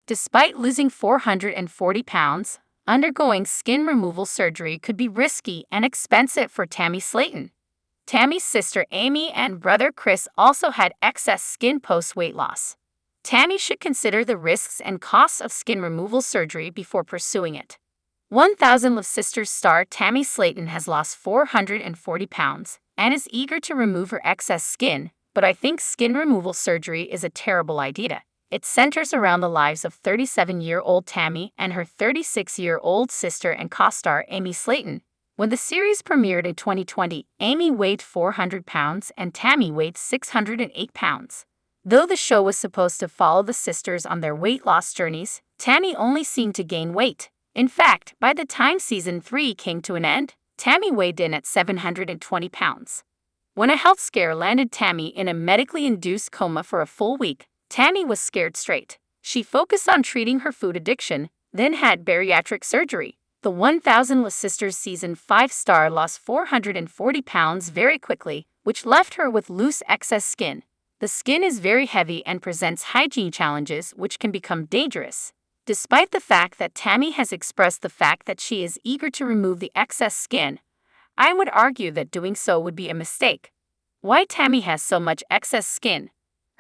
Despite losing 440 pounds, undergoing skin removal surgery could be risky and expensive for Tammy Slaton. Tammy's sister Amy and brother Chris also had excess skin post-weight loss. Tammy should consider the risks and costs of skin removal surgery before pursuing it. 1000 LB SISTRR star Tammy Slaton has lost 440 pounds and is eager to remove her excess skin, but I think skin removal surgery is a terrible idea. It centers around the lives of 37-year-old Tammy and her 36-year-old sister and co-star Amy Slaton. When the series premiered in 2020, Amy weighed 400 pounds and Tammy weighed 608 pounds. Though the show was supposed to follow the sisters on their weight loss journeys, Tammy only seemed to gain weight. In fact, by the time season 3 came to an end, Tammy weighed in at 720 pounds. When a health scare landed Tammy in a medically induced coma for a full week, Tammy was scared straight. She focused on treating her food addiction, then had bariatric surgery. The 1000 LB SISTRR season 5 star lost 440 pounds very quickly, which left her with loose excess skin. The skin is very heavy and presents hygiene challenges which can become dangerous. Despite the fact that Tammy has expressed the fact that she is eager to remove the excess skin, I would argue that doing so would be a mistake. Why Tammy has so much excess skin?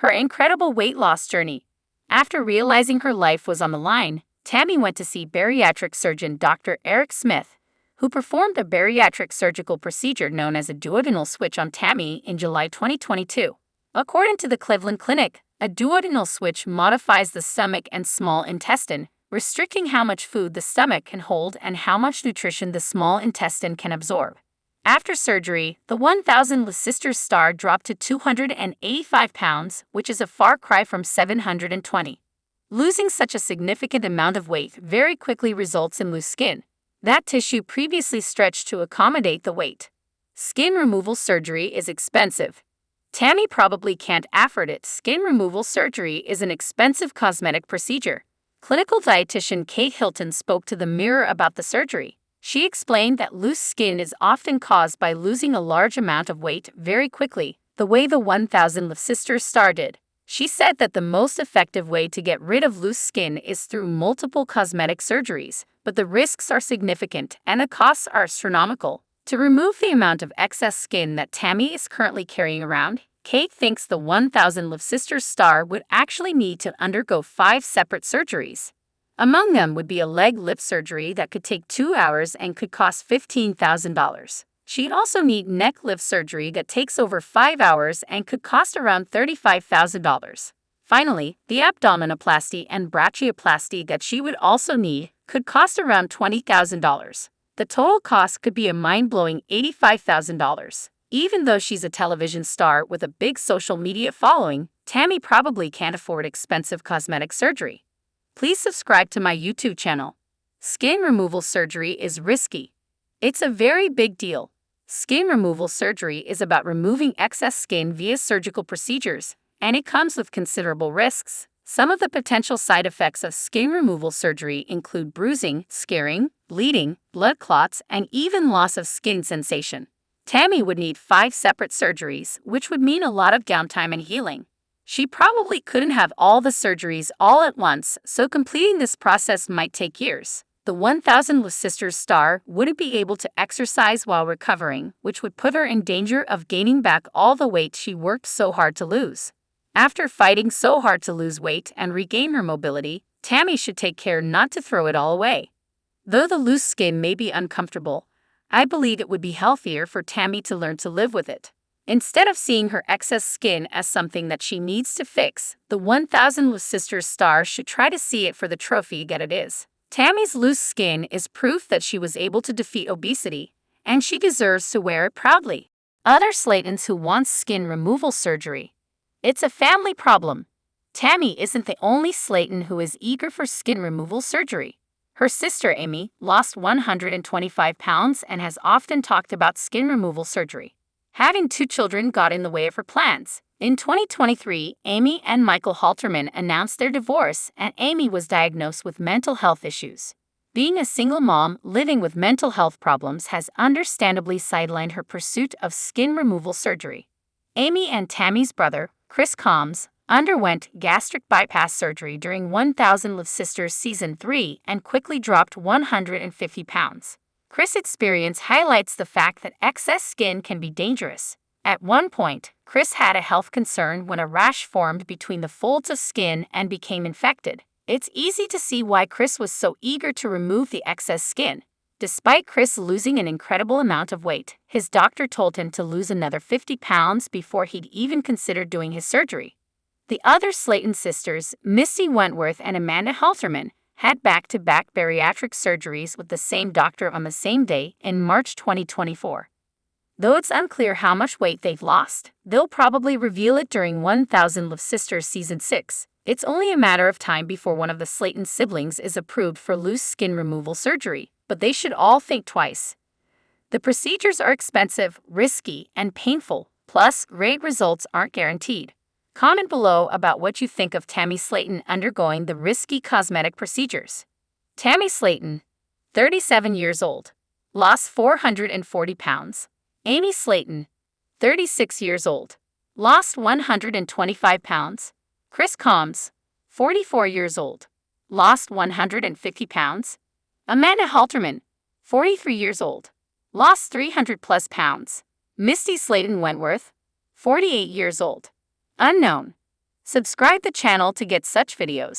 Her incredible weight loss journey. After realizing her life was on the line, Tammy went to see bariatric surgeon Dr. Eric Smith, who performed a bariatric surgical procedure known as a duodenal switch on Tammy in July 2022. According to the Cleveland Clinic, a duodenal switch modifies the stomach and small intestine, restricting how much food the stomach can hold and how much nutrition the small intestine can absorb. After surgery, the 1000 LB SISTRR star dropped to 285 pounds, which is a far cry from 720. Losing such a significant amount of weight very quickly results in loose skin. That tissue previously stretched to accommodate the weight. Skin removal surgery is expensive. Tammy probably can't afford it. Skin removal surgery is an expensive cosmetic procedure. Clinical dietitian Kate Hilton spoke to the Mirror about the surgery. She explained that loose skin is often caused by losing a large amount of weight very quickly, the way the 1000 LB SISTRR star did. She said that the most effective way to get rid of loose skin is through multiple cosmetic surgeries, but the risks are significant and the costs are astronomical. To remove the amount of excess skin that Tammy is currently carrying around, Kate thinks the 1000 LB SISTRR star would actually need to undergo 5 separate surgeries. Among them would be a leg lift surgery that could take 2 hours and could cost $15,000. She'd also need neck lift surgery that takes over 5 hours and could cost around $35,000. Finally, the abdominoplasty and brachioplasty that she would also need could cost around $20,000. The total cost could be a mind-blowing $85,000. Even though she's a television star with a big social media following, Tammy probably can't afford expensive cosmetic surgery. Please subscribe to my YouTube channel. Skin removal surgery is risky. It's a very big deal. Skin removal surgery is about removing excess skin via surgical procedures, and it comes with considerable risks. Some of the potential side effects of skin removal surgery include bruising, scarring, bleeding, blood clots, and even loss of skin sensation. Tammy would need 5 separate surgeries, which would mean a lot of downtime and healing. She probably couldn't have all the surgeries all at once, so completing this process might take years. The 1000 LB SISTRR star wouldn't be able to exercise while recovering, which would put her in danger of gaining back all the weight she worked so hard to lose. After fighting so hard to lose weight and regain her mobility, Tammy should take care not to throw it all away. Though the loose skin may be uncomfortable, I believe it would be healthier for Tammy to learn to live with it. Instead of seeing her excess skin as something that she needs to fix, the 1000 LB SISTRR star should try to see it for the trophy that it is. Tammy's loose skin is proof that she was able to defeat obesity, and she deserves to wear it proudly. Other Slatons who want skin removal surgery. It's a family problem. Tammy isn't the only Slaton who is eager for skin removal surgery. Her sister Amy lost 125 pounds and has often talked about skin removal surgery. Having 2 children got in the way of her plans. In 2023, Amy and Michael Halterman announced their divorce, and Amy was diagnosed with mental health issues. Being a single mom living with mental health problems has understandably sidelined her pursuit of skin removal surgery. Amy and Tammy's brother, Chris Combs, underwent gastric bypass surgery during 1000 LB SISTRR Season 3 and quickly dropped 150 pounds. Chris' experience highlights the fact that excess skin can be dangerous. At one point, Chris had a health concern when a rash formed between the folds of skin and became infected. It's easy to see why Chris was so eager to remove the excess skin. Despite Chris losing an incredible amount of weight, his doctor told him to lose another 50 pounds before he'd even consider doing his surgery. The other Slaton sisters, Misty Wentworth and Amanda Halterman, had back-to-back bariatric surgeries with the same doctor on the same day in March 2024. Though it's unclear how much weight they've lost, they'll probably reveal it during 1000 LB SISTRR Season 6. It's only a matter of time before one of the Slaton siblings is approved for loose skin removal surgery, but they should all think twice. The procedures are expensive, risky, and painful, plus great results aren't guaranteed. Comment below about what you think of Tammy Slaton undergoing the risky cosmetic procedures. Tammy Slaton, 37 years old, lost 440 pounds. Amy Slaton, 36 years old, lost 125 pounds. Chris Combs, 44 years old, lost 150 pounds. Amanda Halterman, 43 years old, lost 300 plus pounds. Misty Slaton Wentworth, 48 years old, unknown. Subscribe the channel to get such videos.